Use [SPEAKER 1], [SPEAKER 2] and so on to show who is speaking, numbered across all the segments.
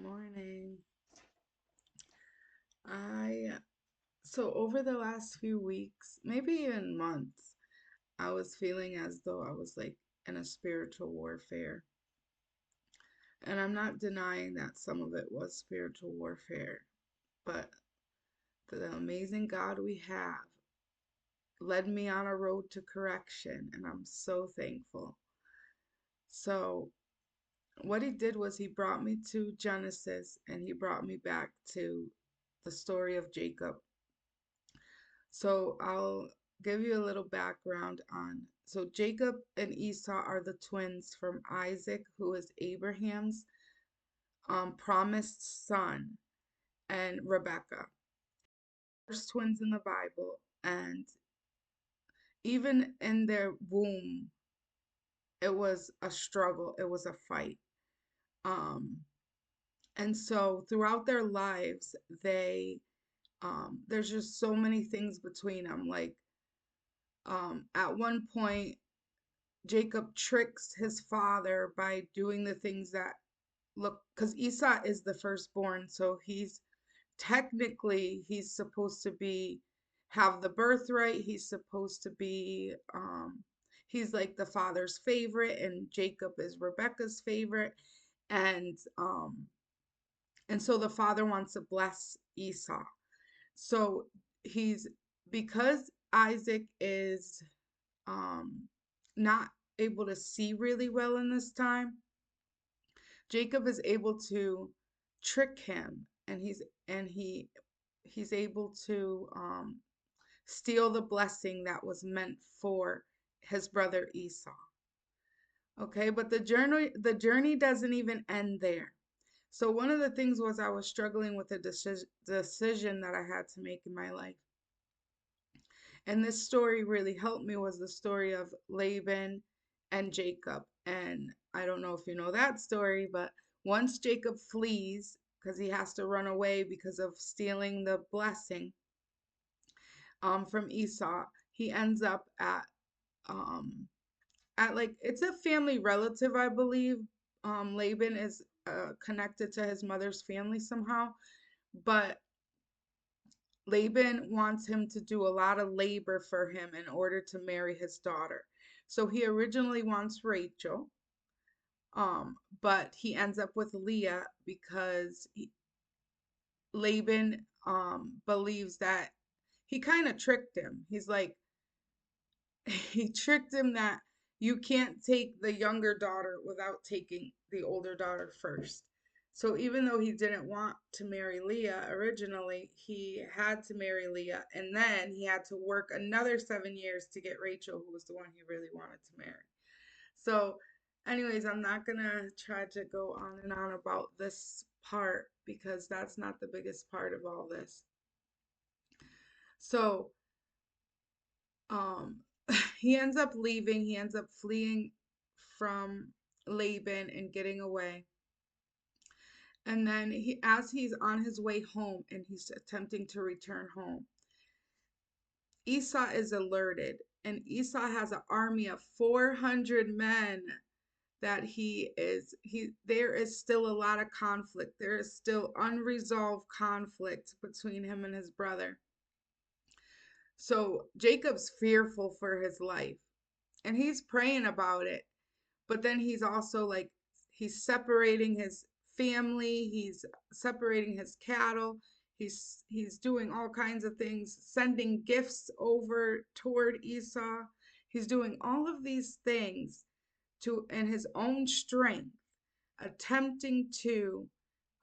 [SPEAKER 1] Morning. I so over the last few weeks, maybe even months, I was feeling as though I was like in a spiritual warfare. And I'm not denying that some of it was spiritual warfare, but the amazing God we have led me on a road to correction, and I'm so thankful. So, what he did was he brought me to Genesis and he brought me back to the story of Jacob. So I'll give you a little background on. So Jacob and Esau are the twins from Isaac, who is Abraham's promised son, and Rebecca. First twins in the Bible, and even in their womb, it was a struggle. It was a fight. Um, and so throughout their lives, there's just so many things between them. Like at one point, Jacob tricks his father by doing the things that look, because Esau is the firstborn, so he's supposed to be have the birthright. He's supposed to be he's like the father's favorite, and Jacob is Rebecca's favorite, and um and so the father wants to bless Esau. So he's because Isaac is um not able to see really well in this time, Jacob is able to trick him, and he's able to steal the blessing that was meant for his brother Esau. Okay, but the journey doesn't even end there. So one of the things was I was struggling with a decision that I had to make in my life. And this story really helped me was the story of Laban and Jacob. And I don't know if you know that story, but once Jacob flees because he has to run away because of stealing the blessing from Esau, he ends up um, at like it's a family relative, I believe. Laban is connected to his mother's family somehow, but Laban wants him to do a lot of labor for him in order to marry his daughter. So he originally wants Rachel, but he ends up with Leah because Laban believes that he kind of tricked him. He's like, he tricked him that you can't take the younger daughter without taking the older daughter first. So even though he didn't want to marry Leah originally, he had to marry Leah, and then he had to work another 7 years to get Rachel, who was the one he really wanted to marry. So, anyways, I'm not gonna try to go on and on about this part because that's not the biggest part of all this. So, um, he ends up leaving, he ends up fleeing from Laban and getting away. And then as he's on his way home and he's attempting to return home, Esau is alerted, and Esau has an army of 400 men that there is still a lot of conflict. There is still unresolved conflict between him and his brother. So Jacob's fearful for his life, and he's praying about it. But then he's also like, he's separating his family, he's separating his cattle, he's doing all kinds of things, sending gifts over toward Esau. He's doing all of these things to in his own strength, attempting to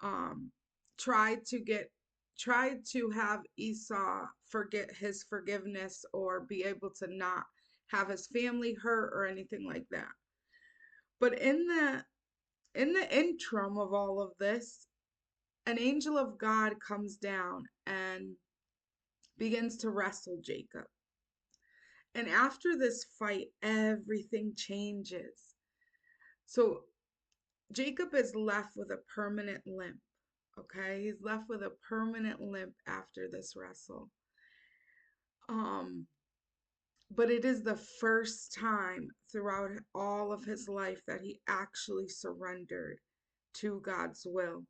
[SPEAKER 1] um try to get try to have Esau forget his forgiveness or be able to not have his family hurt or anything like that. But in the interim of all of this, an angel of God comes down and begins to wrestle Jacob. And after this fight, everything changes. So Jacob is left with a permanent limp. Okay, he's left with a permanent limp after this wrestle. Um, but it is the first time throughout all of his life that he actually surrendered to God's will.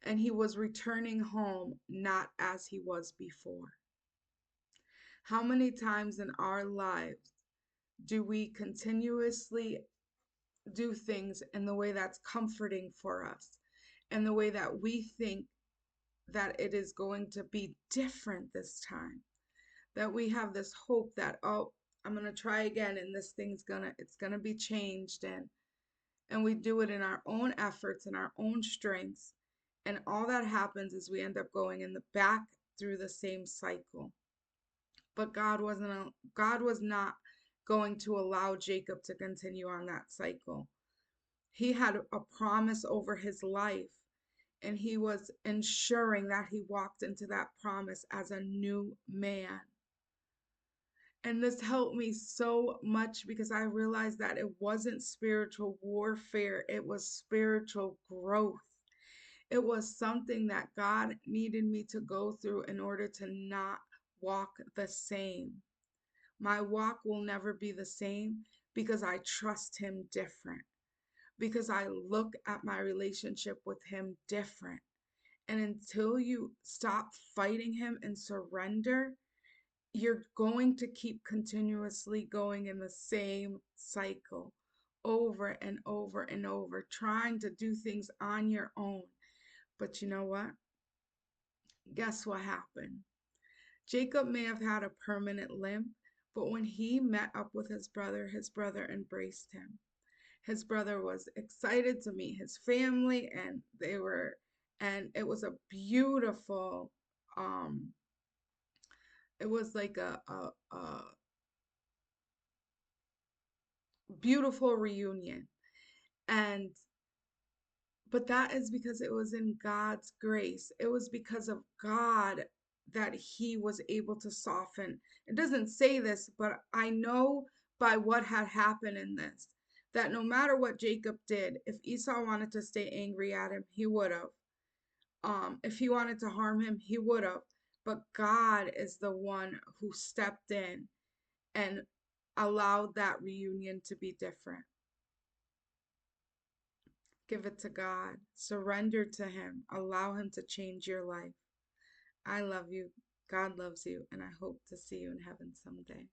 [SPEAKER 1] and he was returning home not as he was before. How many times in our lives do we continuously do things in the way that's comforting for us, and the way that we think that it is going to be different this time? That we have this hope that, oh, I'm gonna try again, and this thing's gonna it's gonna be changed, and we do it in our own efforts and our own strengths, and all that happens is we end up going in the back through the same cycle. But God was not going to allow Jacob to continue on that cycle. He had a promise over his life, and he was ensuring that he walked into that promise as a new man. And this helped me so much because I realized that it wasn't spiritual warfare, it was spiritual growth. It was something that God needed me to go through in order to not walk the same. My walk will never be the same because I trust Him different, because I look at my relationship with Him different. And until you stop fighting Him and surrender, you're going to keep continuously going in the same cycle over and over and over, trying to do things on your own. But you know what? Guess what happened? Jacob may have had a permanent limp, but when he met up with his brother embraced him. His brother was excited to meet his family, and and it was a beautiful, um, it was like a beautiful reunion. And but that is because it was in God's grace. It was because of God that he was able to soften. It doesn't say this, but I know by what had happened in this that no matter what Jacob did, if Esau wanted to stay angry at him, he would have. If he wanted to harm him, he would have. But God is the one who stepped in and allowed that reunion to be different. Give it to God. Surrender to Him. Allow Him to change your life. I love you. God loves you. And I hope to see you in heaven someday.